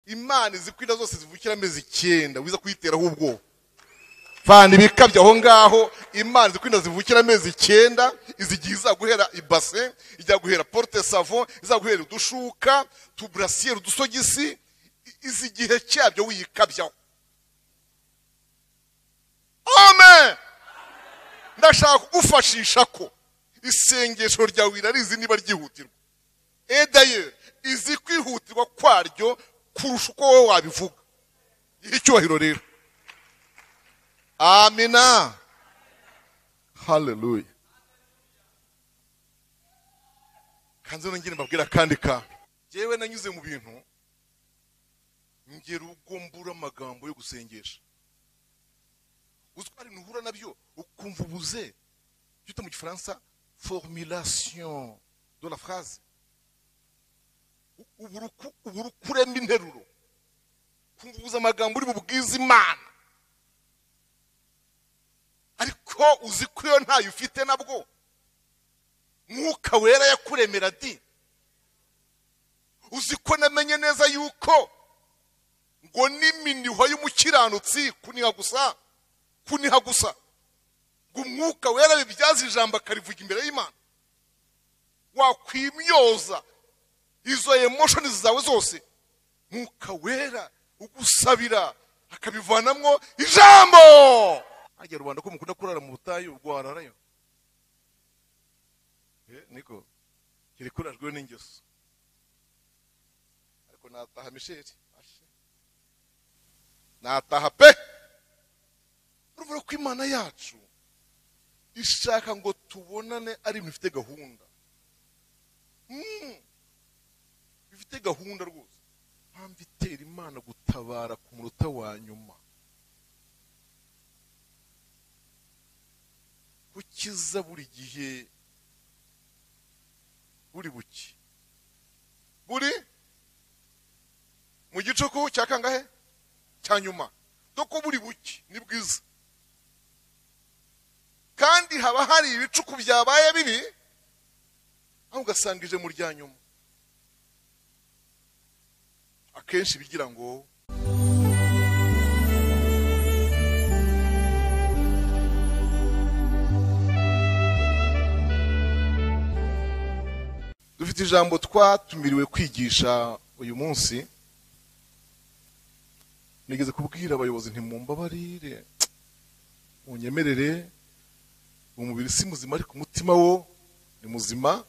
Imana izikwira zose zivukira amezi 9 wiza kuyiteraho ubwo fana ibikabye aho ngaho. Imana izikwira zivukira amezi 9 izigiza guhera ibase, ijya guhera porte savon, izaguhera udushuka, tubrasier, udusogisi, izigihe cyabyo wiyikabyaho. Amen. Ndashaka kugufashisha ko isengesho ryawe irarizi niba ryihutirwa. D'ailleurs izi kwihutirwa kwaryo kurusha uko wowe wabivuga. Icyubahiro rero. Amina. Hallelujah. Kanze nongere mbabwira kandi ka. Jewe nanyuze mu bintu ngera ubwo mbura amagambo yo gusengesha. Uzwari nuhura nabyo ukumva ubuze. Cyita mu Gifaransa formulation de la phrase. Uburukurema interuro. Kumvuza amagambo uri bubwiza Imana. Ariko uzi ko yo ntayo ufite nabwo. Mwuka wera yakuremera di. Uzi ko namenye neza yuko ngo n'iminiho y'umukiranutsi kuniha gusa. Ngo umwuka wera bibyaza ijambo akarivuga imbere y'Imana. Wakwimyoza izo emotions zawe zose. Mwuka wera ugusabira akabivanamwo ijambo. Ajya Rwanda ko mukunda kurara mu butayu rwararayo. Niko kiri kurajwe n'ingeso. Ariko nataha Michel. Nataha pe. Urumva ko Imana yacu ishaka ngo tubonane ari ibintu bifite gahunda. Bifite gahunda rwose. Mpamvu itera Imana gutabara ku munota wa nyuma. Kukiza buri gihe buri buki. Buri mu gicuku cya kangahe? Cya nyuma. Doko buri buki ni bwiza. Kandi haba hari ibicuku byabaye bibi aho ugasangije mu rya nyuma. Akenshi bigira ngo dufite ijambo twatumiriwe kwigisha uyu munsi. Nigeze kubwira abayobozi ntimumbabarire munyemerere umubiri si muzima ariko umutima wo ni muzima.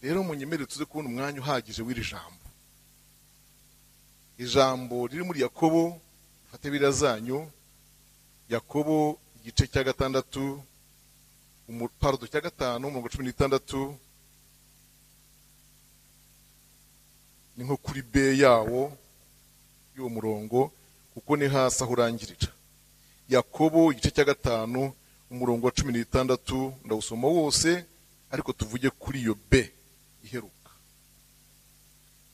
Rero munyemerere tuze kubona umwanya uhagije w'iri jambo. Ijambo riri muri Yakobo, fate bira zanyu. Yakobo igice cya 6 umupardo cya 5 umurongo 16 ni nko kuri B yawo y'uwo murongo kuko ni hasi aho urangirira. Yakobo igice cya 5 umurongo wa 16 ndawusoma wose ariko tuvuge kuri iyo B iheruka.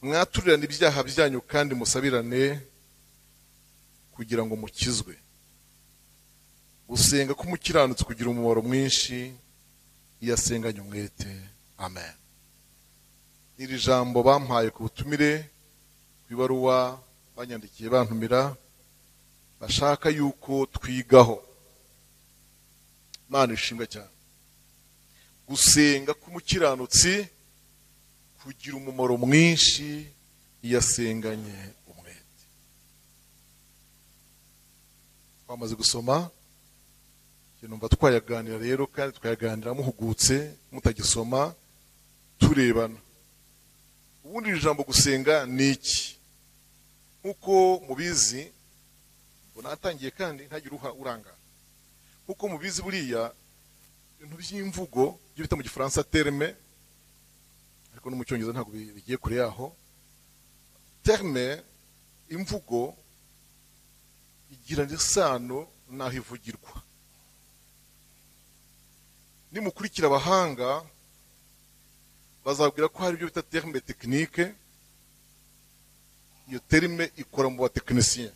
Mwaturirane ibyaha byanyu kandi musabirane kugira ngo mukizwe. Gusenga k'umukiranutsi kugira umumaro mwinshi iyo asenganye umwete. Amen. Iri jambo bampaye ku butumire kwibaruwa banyandikiye bantumira bashaka yuko twigaho. Imana ishimwe cyane. Gusenga k'umukiranutsi kugira umumaro mwinshi iyo asenganye umwete. Twamaze gusoma numva twayaganira rero kandi twayaganira muhugutse mutagisoma turebana. Ubundi ijambo gusenga ni iki? Nkuko mubizi unatangiye kandi ntagira urangara. Nkuko mubizi buriya ibintu by'imvugo byo bita mu Gifaransa terme ariko no mu Cyongereza ntabwo bigiye kure yaho. Terme imvugo igira isano naho ivugirwa. Nimukurikira abahanga bazabwira ko hari ibyo bita terme technique. Iyo terme ikora mu batekinisien.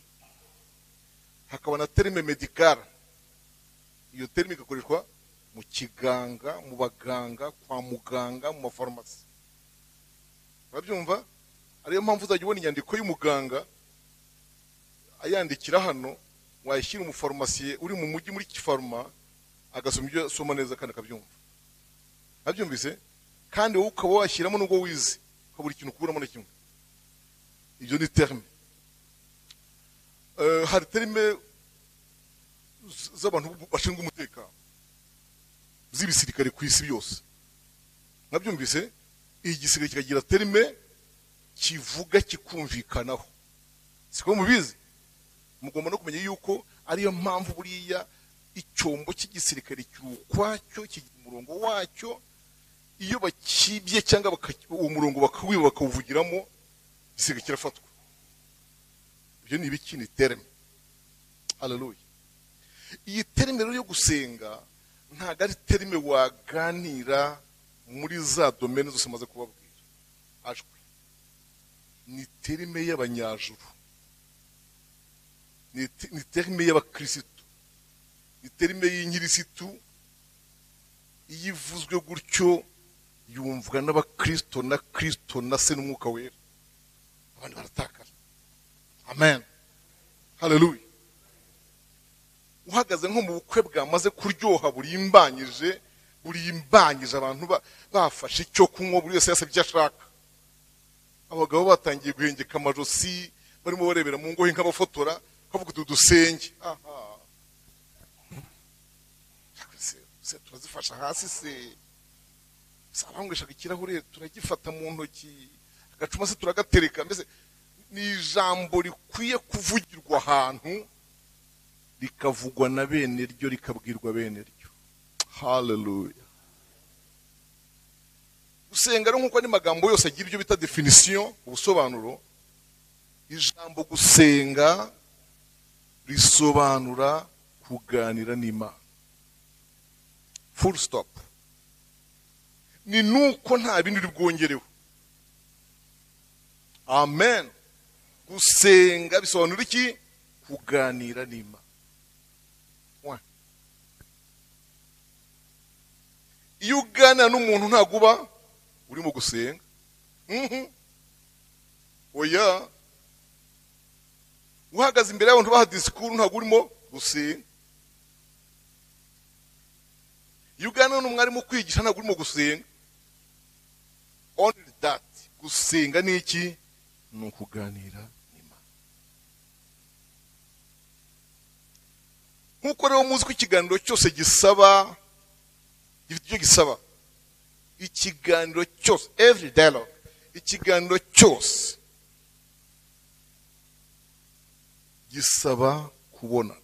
Hakaba na terme medical. Iyo terme igakoreshwa mu kiganga, mu baganga, kwa muganga, mu mafarumasi. Babyumva? ariyo mpamvu uzajya ubona inyandiko y'umuganga ayandikira hano, wayishyira umufarumasiye uri mu mujyi muri kifaruma agasoma ibyo asoma neza kandi akabyumva. Nabyumvise? Kandi wowe ukaba washyiramo nubwo wize ukabura ikintu kuburamo na kimwe. Ibyo ni terme. Hari terme z'abantu bashinzwe umutekano z'ibisirikare ku isi byose. Nabyumvise? Igisirikare kikagira terme kivuga kikumvikanaho. Siko mubizi? Mugomba no kumenya yuko ariyo mpamvu buriya icyombo cy'igisirikare cy'ukwacyo kigira umurongo wacyo, iyo bakibye cyangwa uwo murongo bakawiba bakawuvugiramo igisirikare kirafatwa. Ibyo ni ibiki? Ni terme. Haleluya. Iyi terme rero yo gusenga ntago ari terme waganira muri za domaine zose maze kubabwira. Ajwe ni terme y'abanyajuru, ni terme y'abakristo, ni terme y'inkirisitu. Iyivuzwe gutyo yumvwa n'abakristo na Kristo na se n'umwuka wera, abandi baratakara. Amen. Haleluya. Uhagaze nko mu bukwe bwamaze kuryoha burimbanyije abantu bafashe icyo kunywa, buri wese yasabye icyo ashaka, abagabo batangiye guhengeka amajosi barimo barebera mu ngohe nk'abafotora kavuga dusenge. Aha, se turazifasha hasi se sabangweshaga ikirahure turagifata mu ntoki, agacuma se turagatereka. Mbese ni ijambo rikwiye kuvugirwa ahantu, rikavugwa na bene ryo, rikabwirwa bene ryo. Haleluya. Gusenga rero nkuko ni magambo yose agira ibyo bita definition, ubusobanuro. Ijambo gusenga risobanura kuganira n'Imana. Full stop. Ni nuko nta bindi bwongereho. Amen. Gusenga bisobanura iki? Kuganira n'Imana. Iyo uganira n'umuntu ntago uba urimo gusenga. Oya. Uhagaze imbere y'abantu baha disikuru ntago urimo gusenga. Iyo uganira n'umwarimu kwigisha ntago urimo gusenga. Only that. Gusenga ni iki? Ni ukuganira n'Imana. Nkuko rero muzi ko ikiganiro cyose gisaba, gifite icyo gisaba. Ikiganiro cyose, every dialogue, ikiganiro cyose gisaba kubonana.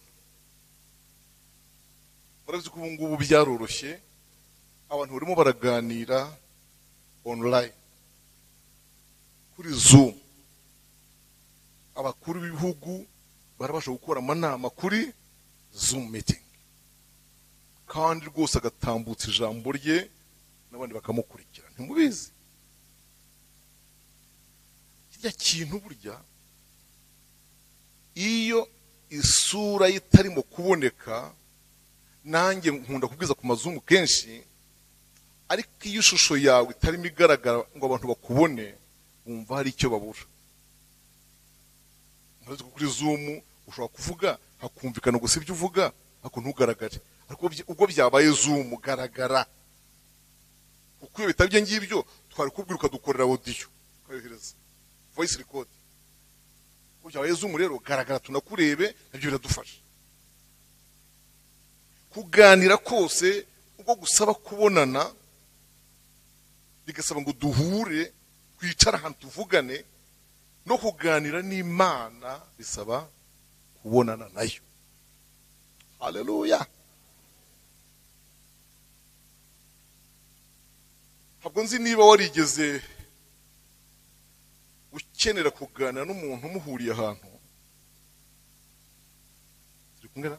Murabizi ko ubu ngubu byaroroshye, abantu barimo baraganira online kuri Zoom. Abakuru b'ibihugu barabasha gukora amanama kuri Zoom meeting, kandi rwose agatambutsa ijambo rye n'abandi bakamukurikira. Ntimubizi? Kirya kintu burya iyo isura itarimo kuboneka, nanjye nkunda kubwiza ku mazumu kenshi, ariko iyo ishusho yawe itarimo igaragara ngo abantu bakubone, bumva hari icyo babura. Murabizi ko kuri Zoom ushobora kuvuga hakumvikana gusa ibyo uvuga ariko ntugaragare. Ariko ubwo byabaye Zoom garagara. Kuko iyo bitabye ngibyo twari kubwira ukadukorera audio ukayohereza voice record. Ubwo byabaye Zoom rero garagara tunakurebe, nabyo biradufasha. Kuganira kose ubwo gusaba kubonana, bigasaba ngo duhure, kwicara ahantu tuvugane, no kuganira n'Imana bisaba kubonana nayo. Haleluya. Ntabwo nzi niba warigeze ukenera kuganira n'umuntu muhuriye ahantu. Turi kumwe na?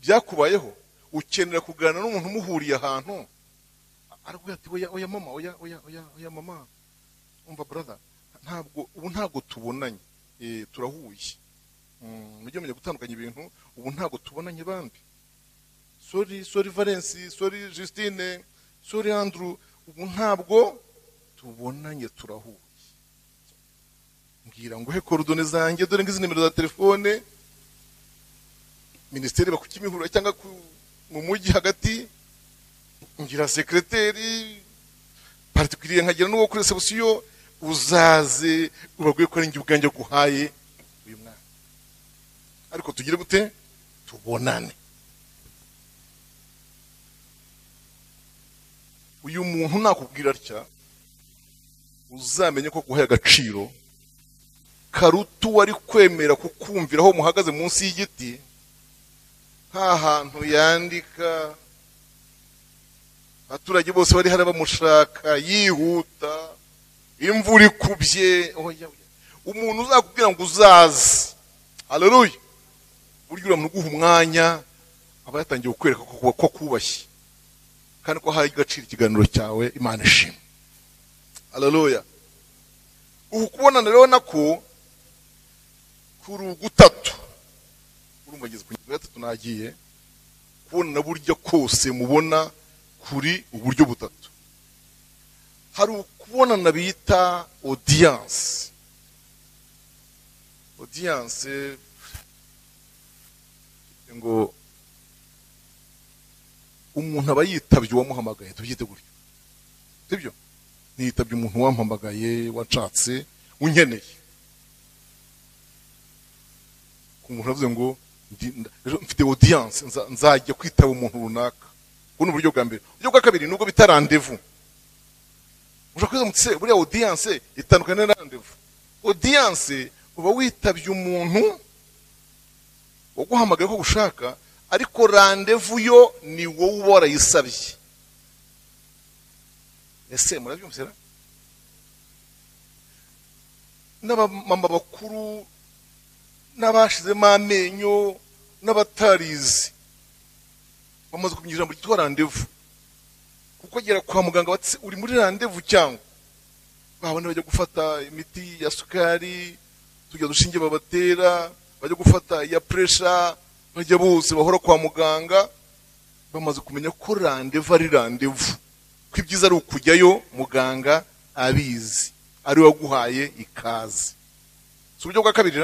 Byakubayeho ukenera kuganira n'umuntu muhuriye ahantu, ariko ati oya mama, oya mama, umva brother, ntabwo tubonanye, turahuye. Mujye menya gutandukanya ibintu. Ubu ntabwo tubonanye bambi. Sorry Valence, sorry Justine, sorry Andrew, ubu ntabwo tubonanye, turahuye. mbwira ngo he korodone zanjye, dore ngizi nimero za telefone, ministeri ba ku Kimihurura cyangwa mu mujyi hagati, ngira sekreteri particulier, nkagira n'uwo kuri reception, uzaze ubabwiye ko ari njye ubwanjye guhaye uyu mwana, ariko tugire gute, tubonane. Uyu muntu nakubwira atya, uzamenye ko guhaye agaciro karuta wari kwemera kukumvira aho muhagaze munsi y'igiti, nta hantu yandika, abaturage bose bari hari bamushaka, yihuta, imvura ikubye. Umuntu uzakubwira ngo uzaze, haleluya, buryo uramuntu guha umwanya aba yatangiye kukwereka ko kubashye kandi ko haye agaciro ikiganiro cyawe. Imana ishimwe, haleluya. Ubu kubonana rero nako kuri ugutatu, urumva ngeze ku gatatu, nagiye kubona buryo kose mubona kuri uburyo butatu. Hari ukubonana bita audience. Audience ngo umuntu aba yitabye uwamuhamagaye, tubyite gutyo, sibyo? Niyitabye umuntu wampamagaye, wanshatse, unkeneye. Ku muntu avuze ngo mfite audience, nzajya kwitaba umuntu runaka. Buno buryo bwa mbere. Uburyo bwa kabiri nubwo bita rendezvous. Ushaka kwiza mutse buriya audience itandukanye na rendezvous. Audience uba witabye umuntu waguhamagaye ko gushaka, ariko rendezvous yo ni wowe uba warayisabye. Ese murabyumvira? N'abamama bakuru, n'abashizemo amenyo, n'abatarizi bamaze kumenya ijambo ryitwa rendezvous, kuko agera kwa muganga bati uri muri rendezvous, cyangwa babone bajya gufata imiti ya sukari, tujya dushinge babatera, bajya gufata ya pressure, bajya bose bahora kwa muganga, bamaze kumenya ko rendezvous ari rendezvous, ko ibyiza ari ukujyayo muganga abizi, ari waguhaye ikaze. Si uburyo bwa kabiri.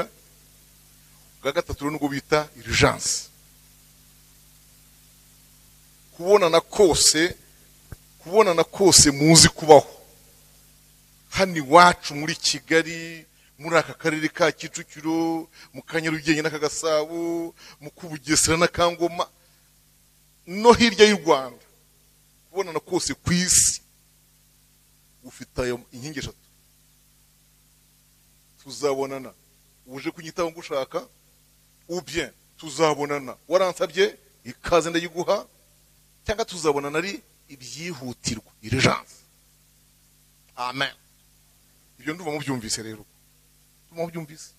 Bwa gatatu n'ubwo bita urgence. kubonana kose muzi kubaho hano iwacu muri Kigali, muri aka karere ka Kicukiro, mu Kanyarugenge n'aka Gasabo, mu Kubugesera na Kangoma, no hirya y'u Rwanda. Kubonana kose ku isi ufite ayo inkingi eshatu. Tuzabonana uje kunyitaho ngushaka, ou bien tuzabonana waransabye ikaze ndayiguha, cyangwa tuzabonana ari ibyihutirwa, urgence. Amen. Ibyo ndumva mubyumvise rero. Mubyumvise.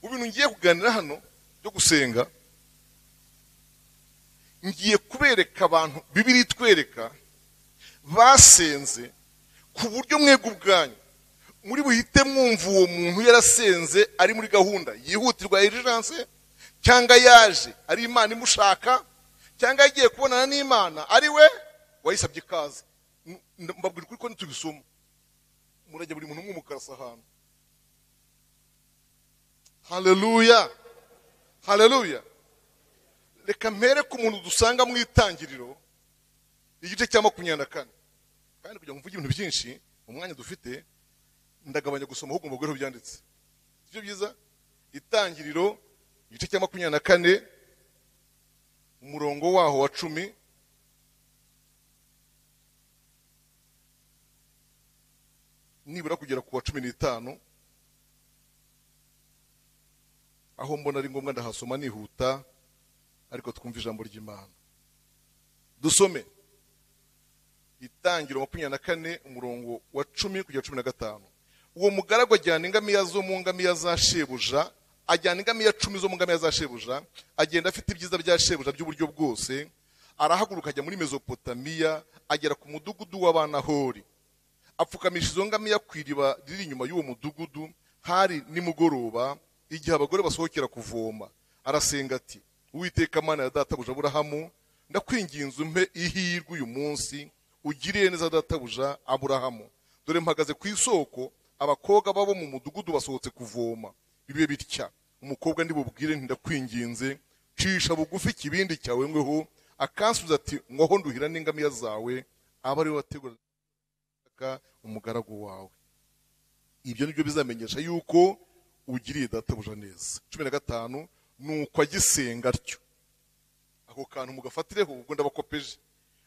Ubintu ngiye kuganira hano byo gusenga, ngiye kubereka abantu Bibiliya itwereka basenze ku buryo mwebwe ubwanyu muri buhite mwumva uwo muntu yarasenze ari muri gahunda yihutirwa urgence, cyangwa yaje ari Imana imushaka, cyangwa yagiye kubonana n'Imana ari we wayisabye ikaze. Mbabwira kuri ko nitubisoma murajya buri muntu mwumukarasa ahantu. Haleluya, haleluya. Reka mpere ku muntu dusanga mu Itangiriro igice cya 24, kandi kugira ngo mvuge ibintu byinshi mu mwanya dufite ndagabanya gusoma ahubwo mbabwire aho byanditse. Sibyo byiza? Itangiriro igice cya 24 umurongo waho wa 10, nibura kugera ku wa 15, aho mbona ari ngombwa ndahasoma nihuta, ariko twumva ijambo ry'Imana. Dusome Itangiriro 24 umurongo wa 10 kugera 15. Uwo mugaragu ajyana ingamiya zo mu ngamiya za shebuja, ajyana ingamiya 10 zo mu ngamiya za shebuja, agenda afite ibyiza bya shebuja by'uburyo bwose, arahaguruka ajya muri Mesopotamiya, agera ku mudugudu w'Abanahori, apfukamisha izo ngamiya ku iriba riri inyuma y'uwo mudugudu. Hari nimugoroba, igihe abagore basohokera kuvoma, arasenga ati, Uwiteka Mana ya databuja Aburahamu, ndakwinginze umpe ihirwe uyu munsi, ugiriye neza databuja Aburahamu, dore mpagaze ku isoko, abakobwa babo mu mudugudu basohotse kuvoma. Bibe bitya, umukobwa ndibubwire ndakwinginze, cisha bugufi ikibindi cyawe ngweho, akansubiza ati ngwaho nduhira n'ingamiya zawe, aba ari we wateguraga umugaragu wawe. Ibyo nibyo bizamenyesha yuko ugiriye databuja neza. 15, nuko agisenga atyo. Ako kantu mugafatireho ubwo ndabakopeje.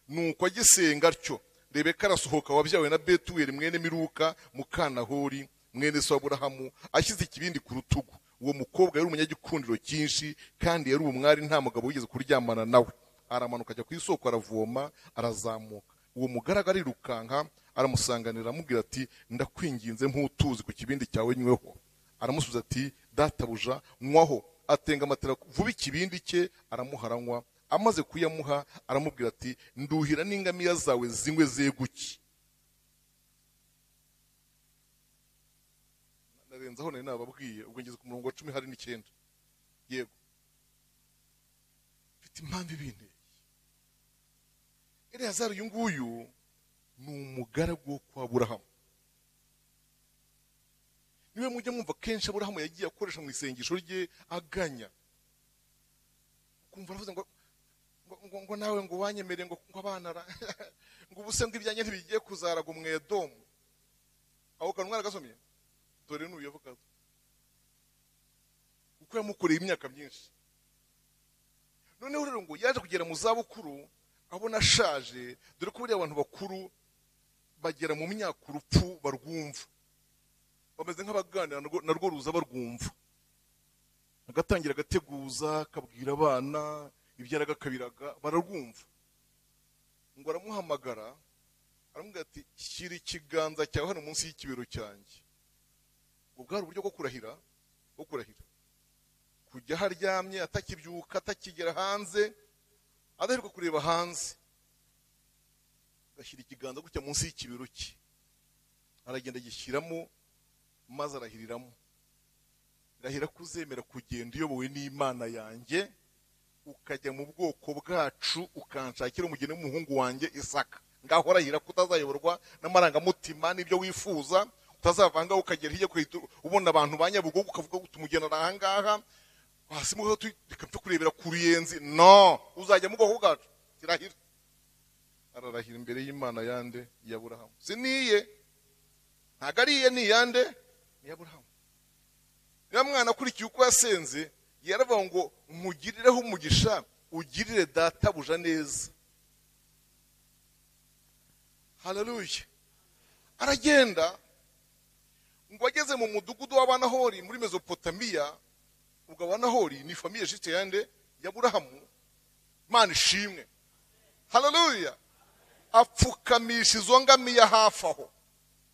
Nuko agisenga atyo, Rebeka arasohoka, wabyawe na Betuweli mwene Miruka mukanahori mwene se Aburahamu, ashyize ikibindi ku rutugu. Uwo mukobwa yari umunyagikundiro cyinshi, kandi yari umwari nta mugabo wigeze kuryamana nawe. Aramanuka ajya ku isoko aravoma, arazamuka. Uwo mugaragu arirukanka aramusanganira amubwira ati ndakwinginze mputuzi ku kibindi cyawe nyweho. Aramusubiza ati databuja nywaho. Atenga amatera vuba ikibindi cye aramuharanywa. Amaze kuyamuha aramubwira ati nduhira n'ingamiya zawe zingwe zeguki. Narenzaho nari nababwiye ubwo ngeze ku murongo wa 10 hari n'9. Yego, mfite impamvu ibinteye. Eleyazari uyu nguyu ni umugaragu wo kwa Aburahamu. Niwe mujya mwumva kenshi Aburahamu yagiye akoresha mu isengesho rye aganya. Kumva aravuze ngo nawe ngo wanyemere ngo abanara ngo ubuse ngo ibyanjye ntibigiye kuzaraga umwedomu. Aho kantu mwana gasomye dore n'uyavuga uko yamukoreye imyaka myinshi. Noneho rero ngo yaje kugera mu zabukuru abona ashaje, dore ko buriya abantu bakuru bagera mu myaka urupfu barwumva, bameze nk'abaganira narwo ruza barwumva. Agatangira agateguza akabwira abana ibyaraga kabiraga bararwumva. Ngo aramuhamagara aramubwira ati shyira ikiganza cyawe hano munsi y'ikibero cyanjye. Ubwo bwari uburyo bwo kurahira, kujya haryamye atakibyuka, atakigera hanze, adaheruka kureba hanze. Agashyira ikiganza gutya munsi y'ikibero cye, aragenda agishyiramo maze arahiriramo. Irahira kuzemera kugenda uyobowe n'Imana yanjye, ukajya mu bwoko bwacu, ukanshakira umugeni w'umuhungu wanjye Isaka. Ngaho arahira kutazayoborwa n'amarangamutima n'ibyo wifuza, utazavanga ukagera hirya kwita ubona abantu banyabugogo ukavuga ngo tumugena aha ngaha hasi mu reka mfe kurebera ku ruyenzi. No, uzajya mu bwoko bwacu. Kirahira ararahira imbere y'Imana yande ya Aburahamu. Siniye ntago ariye ni yande ni Aburahamu. Ya mwana akurikiye uko yasenze yaravuga ngo mugirireho umugisha, ugirire databuja neza. Haleluya. Aragenda ngo ageze mu mudugudu w'Abanahori muri Mesopotamiya. Ubwo Abanahori ni famiye jite yande ya Aburahamu. Imana ishimwe. Haleluya. Apfukamisha izo ngamiya hafi aho.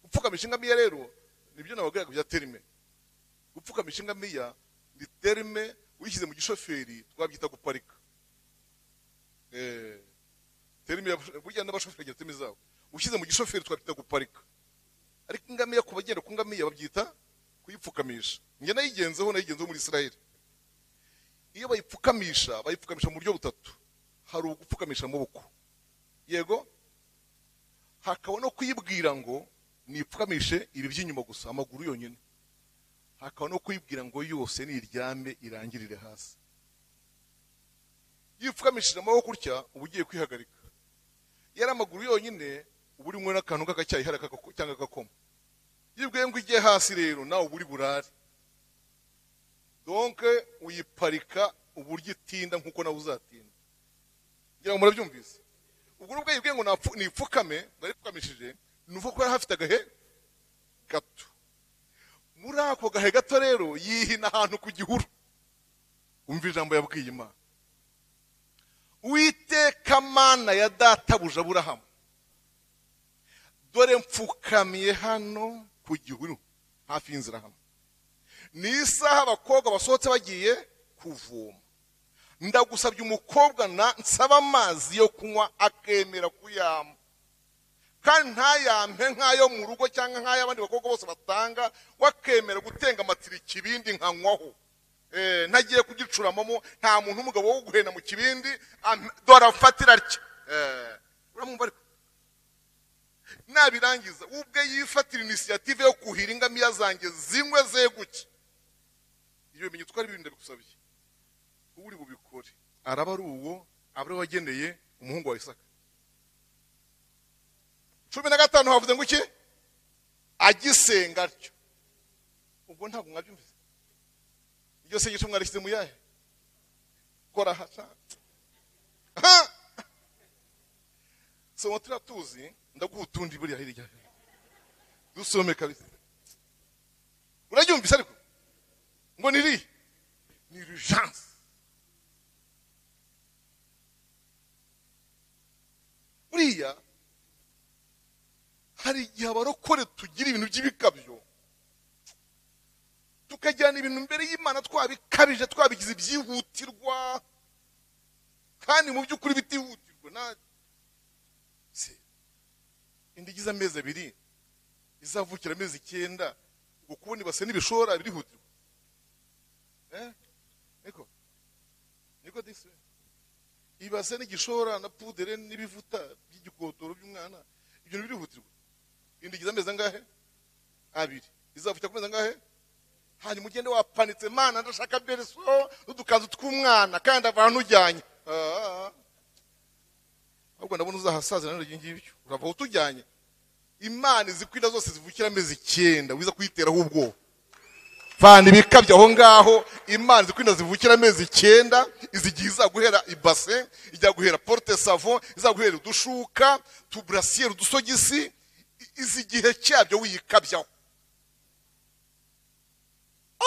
Upfukamisha ingamiya rero nibyo nababwiraga bya terime. Upfukamisha ingamiya ni terime uyishyize mu gishoferi twabyita guparika. Terime burya n'abashoferi terime zabo ushyize mu gishoferi twabyita guparika. Ariko ingamiya kubagenda ku ngamiya babyita kuyipfukamisha. Nge nayigenzeho muri Israeli. Iyo bayipfukamisha mu buryo butatu. Hari ugupfukamisha amaboko, yego, hakaba no kuyibwira ngo nipfukamishe ibi by'inyuma gusa amaguru yonyine, hakaba no kuyibwira ngo yose niryame irangirire hasi. Yipfukamishije amaboko gutya uba ugiye kwihagarika. Yari amaguru yonyine uba uri mwe n'akantu k'agacyayi cyangwa agakoma. Yibwiye ngo igiye hasi rero nawe uba uri burare. Donc uyiparika uburyo itinda nkuko nawe uzatinda. Ngira ngo murabyumvise. Ubwo nubwo yibwiye ngo nipfukame baripfukamishije nuvuga ko hafite agahe gato. Muri ako gahe gato rero yihina ahantu ku gihuru. Umva ijambo yabwiye Imana. Uwiteka Mana ya databuja Aburahamu, dore mfukamiye hano ku gihuru hafi y'inzira hano. Ni isaha abakobwa basohotse bagiye kuvoma. Ndagusabye umukobwa nsaba amazi yo kunywa akemera kuyampa. Kandi ntayampe nk'ayo mu rugo cyangwa nk'ay'abandi bakobwa bose batanga, wakemera gutenga amatiri ikibindi nkanywaho. Ntagiye kugicuramamo, nta muntu umugabo wo guhena mu kibindi dora mfatira rye. Uramumva ariko nabirangiza ubwe yifatira initiative yo kuhira ingamiya zanjye zinywe zeguke. Iyo bimenyetso twari bibindi bigusabye uri bubikore araba ari uwo abari wageneye umuhungu wa Isaka. 15 havuze ngo iki? Agisenga atyo. Ubwo ntabwo mwabyumvise. Iryo sengesho mwarishyize mu yahe? Kora hata. So turatuzi ndaguha utundi buriya hirya. Dusome kabisa. Urabyumvise ariko? Ngo niri? Ni urgence. Buriya hari igihe abarokore tugira ibintu by'ibikabyo tukajyana ibintu mbere y'Imana twabikabije twabigize ibyihutirwa kandi mu by'ukuri bitihutirwa na indigiza amezi 2 izavukira amezi 9 ngo kubona ibase n'ibishora birihutirwa niko dise ibase n'igishora na pudere n'ibivuta by'igikotoro by'umwana ibyo birihutirwa. Indigiza amezi angahe? 2 izavukira kumeza angahe? Hanyuma ugende wapanitse Mana ndashaka bereso udukanzu tw'umwana kandi abantu ujyanye ahubwo ndabona uzahasaza nano ngibyo urava utujyanye. Imana izikwira zose zivukira amezi 9 wiza kuyiteraho ubwo fani bikabye aho ngaho. Imana izikwira zivukira amezi 9 izigiza guhera ibase ijya guhera porte savon izaguhera udushuka tubrasier udusogisi izigihe cyabyo wiyikabyaho.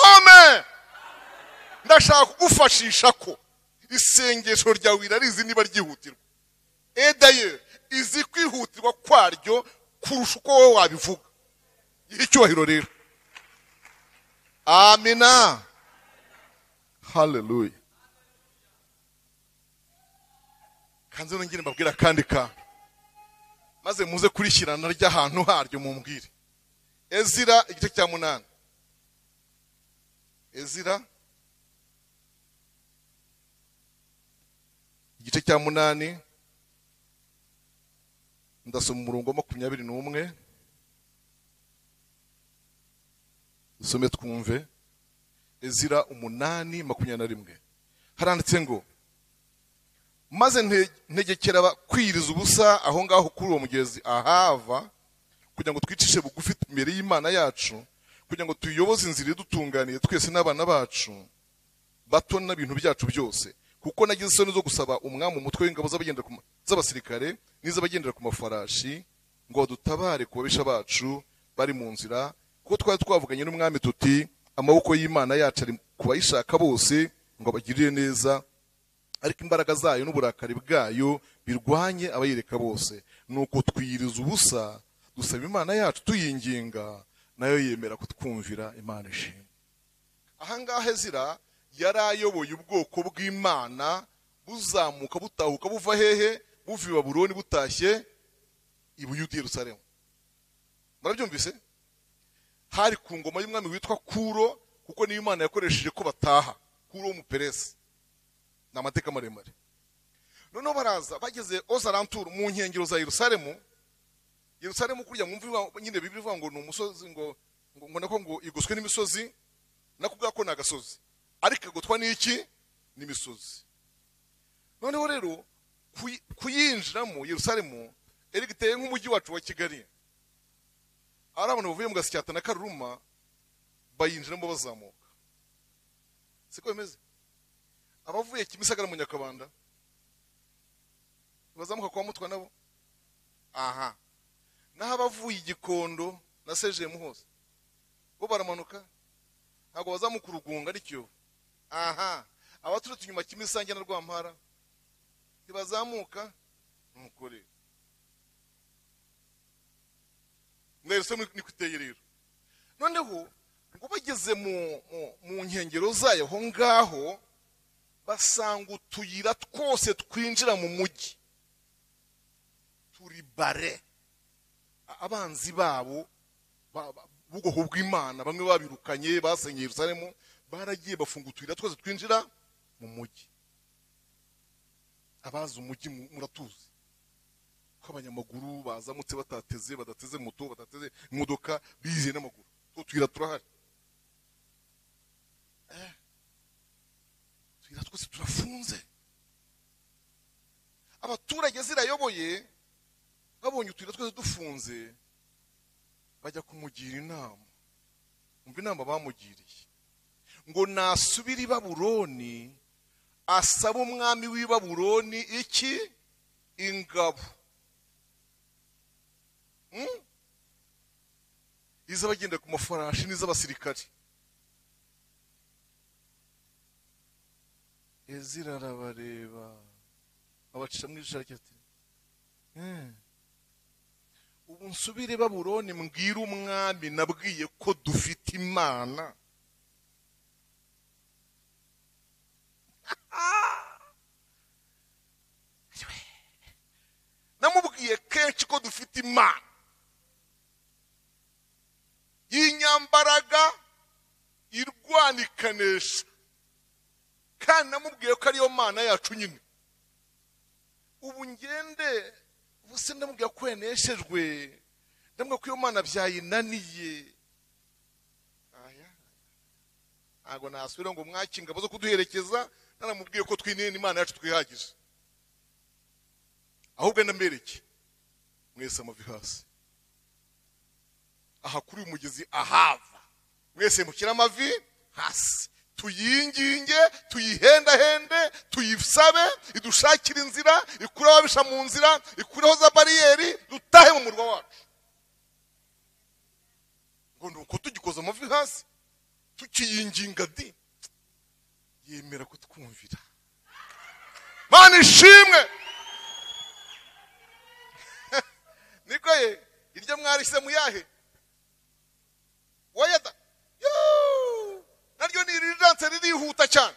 Amen. Ndashaka kugufashisha ko isengesho ryawe irarizi niba ryihutirwa. D'ailleurs izi kwihutirwa kwaryo kurusha uko wowe wabivuga. Icyubahiro rero. Amina. Hallelujah. Kanze nongere mbabwira kandi ka maze muze kurishyirana ry'ahantu haryo mumbwire. Ezira igice cya 8. Ezira igice cya 8 ndasoma umurongo 21 dusome twumve. Ezira 8:21 haranditse ngo maze ntegekera bakwiriza ubusa aho ngaho kuri uwo mugezi Ahava kugira ngo twicishe bugufi imbere y'Imana yacu kugira ngo tuyoboze inzira dutunganiye twese n'abana bacu bato n'ibintu byacu byose kuko nagize isoni zo gusaba umwami umutwe w'ingabo z'abasirikare n'iz'abagendera ku mafarashi ngo dutabare kubabisha bacu bari mu nzira kuko twari twavuganye n'umwami tuti amaboko y'Imana yacu ari kubayishaka bose ngo abagirire neza ariko imbaraga zayo n'uburakari bwayo birwanye abayireka bose nuko twiyiriza ubusa dusaba Imana yacu tuyinginga nayo yemera kutwumvira. Imana ishimwe. Ahangahe Ezira yarayoboye ubwoko bw'Imana buzamuka butahuka buva hehe? Buva i Babuloni butashye i Buyuda Yerusalemu. Murabyumvise? Hari ku ngoma y'umwami witwa Kuro kuko niyo Imana yakoresheje ko bataha. Kuro w'umuperesi. N'amateka maremare. Noneho baraza bageze Ozarantur mu nkengero za Yerusalemu. Yerusalemu kurya mwumva nyine Bibiliya ivuga ngo ni umusozi ngo nako ngo igoswe n'imisozi nakubwa ko nagasozi ariko gotwa n'iki n'imisozi. Noneho rero kuyinjiramo Yerusalemu erigiteye nk'umujyi wacu wa Kigali. Ari abantu bavuye mu Gasyata na Karuruma bayinjiramo bazamuka. Siko bimeze? Abavuye Kimisagara mu Nyakabanda bazamuka kwa Mutwa nabo. Aha. Naho abavuye Igikondo na Sejemu hose bo baramanuka ntabwo bazamuka urugunga aricyo. Aha. Abaturutse inyuma Kimisange na Rwampara ntibazamuka nukore. Mwese nikuteye rero. Noneho ngo bageze mu nkengero zayo ho ngaho basanga utuyira twose twinjira mu mujyi turi bare. Abanzi babo bugoho bw'Imana bamwe babirukanye basenye Yerusalemu baragiye bafunga utuyira twose twinjira mu mujyi. Abazi umujyi muratuzi ko abanyamaguru bazamutse batateze, badateze moto, badateze imodoka, bize n'amaguru. Tuyira turahari. Tuyira twese turafunze. Abaturage zirayoboye babonye utuyira twese dufunze bajya kumugira inama. Umva inama bamugiriye ngo nasubira i Babuloni asaba umwami w'i Babuloni iki? Ingabo. Iza bagenda ku mafarashi n'iz'abasirikari. Ezira arabareba abacisha mu ijisho ati ubu nsubire i Babuloni mbwira umwami nabwiye ko dufite Imana. Namubwiye kenshi ko dufite Imana y'inyambaraga irwana ikanesha, kandi namubwiye ko ariyo Mana yacu nyine. Ubu ngende ubuse ndamubwiye ko yaneshejwe, ndamubwiye ko iyo Mana byayinaniye. Ntabwo nasubira ngo mwaki ingabo zo kuduherekeza, naramubwiye ko twinene Imana yacu twihagije. Ahubwo ndambereke mwese amavi hasi. Aha kuri umugezi ahava mwese mukira amavi hasi, tuyinginge, tuyihendahende, tuyisabe idushakira inzira, ikure ababisha mu nzira, ikureho za bariyeri, dutahe mu murwa wacu. Ngo nuko tugikoza amavi hasi tukiyinginga di yemera kutwumvira. Mana ishimwe. Niko ye iryo mwarise muyahe wayata naryo ni irijanse ririhuta cyane.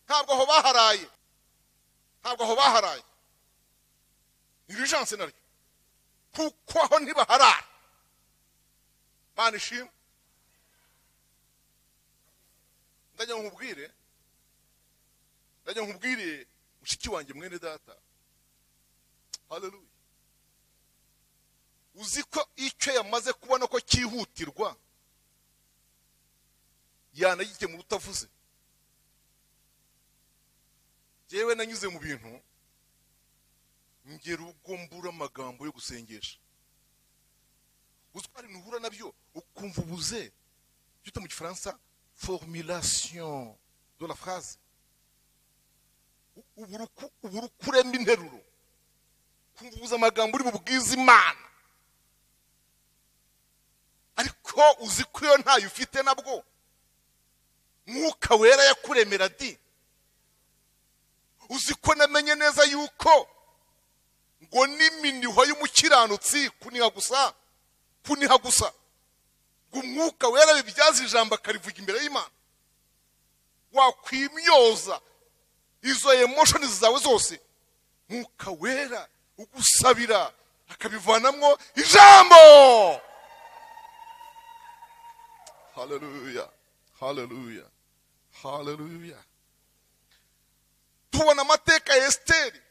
Ntabwo aho baharaye, ntabwo aho baharaye irijanse naryo kuko aho ntibaharara. Mana ishimwe. Ndajya nkubwire mushiki wanjye mwene data. Haleluya. Uzi ko icyo yamaze kubona ko cyihutirwa yanagike mu rutavuze. Jewe nanyuze mu bintu ngera ubwo mbura amagambo yo gusengesha. Uzwari nuhura nabyo ukumva ubuze cyita mu Gifaransa formulation de la phrase. Uburu kuremba interuro kumva ubuze amagambo uri bubwiza Imana, ariko uzi ko iyo ntayo ufite nabwo Mwuka Wera yakuremera di. Uzi ko namenye neza yuko ngo n'iminiho y'umukiranutsi kuniha gusa ngo Umwuka Wera bibyaza ijambo akarivuga imbere y'Imana. Wakwimyoza izo emotions zawe zose, Mwuka Wera ugusabira akabivanamwo ijambo. Hallelujah, hallelujah, hallelujah. Tubona amateka ya Esteri.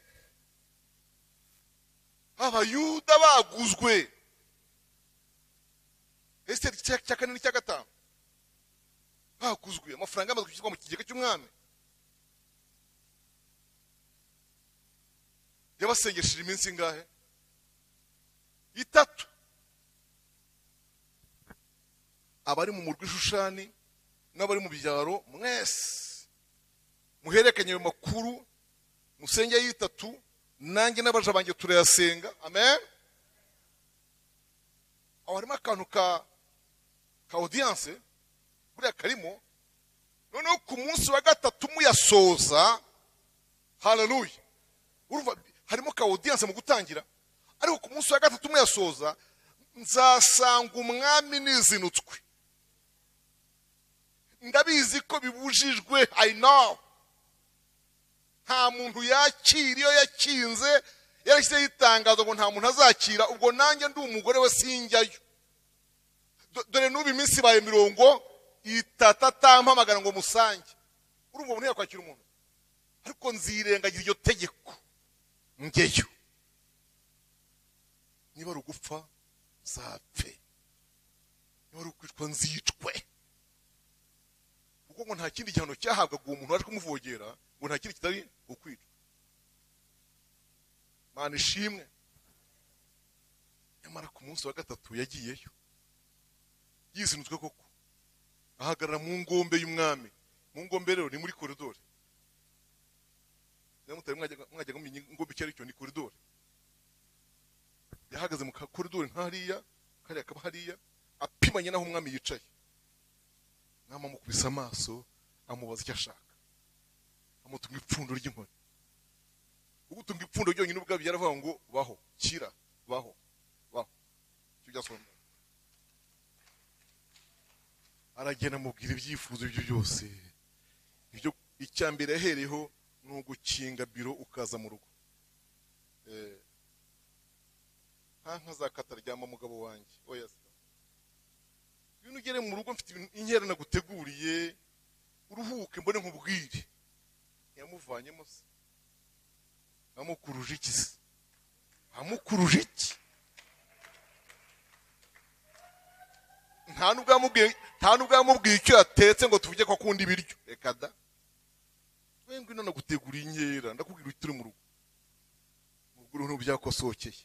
Abayuda baguzwe. Esteri cya kane n'icya gatanu baguzwe, amafaranga amaze gushyirwa mu kigega cy'umwami. Yabasengesheje iminsi ingahe? 3. Abari mu murwa Shushani n'abari mu byaro mwese muherekanye ayo makuru, musenge 3, nanjye n'abaje banjye turayasenga. Amen. Awarimo akantu ka audience buriya karimo. Noneho ku munsi wa 3 muyasoza. Hallelujah. Urumva harimo ka audience mu gutangira, ariko ku munsi wa 3 muyasoza nzasanga umwami nizinutswe. Ndabizi ko bibujijwe, I know. Nta muntu yakira iyo yakinze yarashyizeho itangazo ngo nta muntu azakira. Ubwo nanjye ndi umugore we sinjyayo. Dore n'ubu iminsi baye 30 atampamagara ngo musange. Urumva umuntu yakwakira umuntu, ariko nzirengagira iryo tegeko njyeyo. niba ari ugupfa zapfe, niba ari ukwicwa nzicwe, kuko ngo nta kindi gihano cyahabwaga uwo muntu waje kumuvogera, ngo nta kindi kitari ukwicwa. Mana ishimwe. Nyamara ku munsi wa gatatu yagiyeyo yizinutswe koko, ahagarara mu ngombe y'umwami. Mu ngombe rero ni muri koridori, mutari mwajyaga mumenya ingombe icyo ari cyo, ni koridori. Yahagaze mu koridori nk'hariya, kariya kaba hariya, apimanye naho umwami yicaye. Mwami amukubise amaso, amubaza icyo ashaka, amutunga ipfundo ry'inkoni. Ugutunga ipfundo ryonyine ubwabyo yaravuga ngo baho, kira, baho, baho. Icyo byasomye. Aragenda amubwira ibyifuzo byo byose. Ibyo icyambere yahereyeho ni ugukinga biro ukaza mu rugo. Nka zakata ryama mugabo wanjye, oya se. Ibintu ugere mu rugo mfite inkera naguteguriye, uruhuke mbone nkubwire. Yamuvanyemo se. Amukuruje iki se? Amukuruje iki? Nta nubwo yamubwiye icyo yatetse ngo tuvuge ko akunda ibiryo. Reka da. Wengwe none gutegura inkera, ndakubwira utiri mu rugo. Ubwo rero byakosokeye.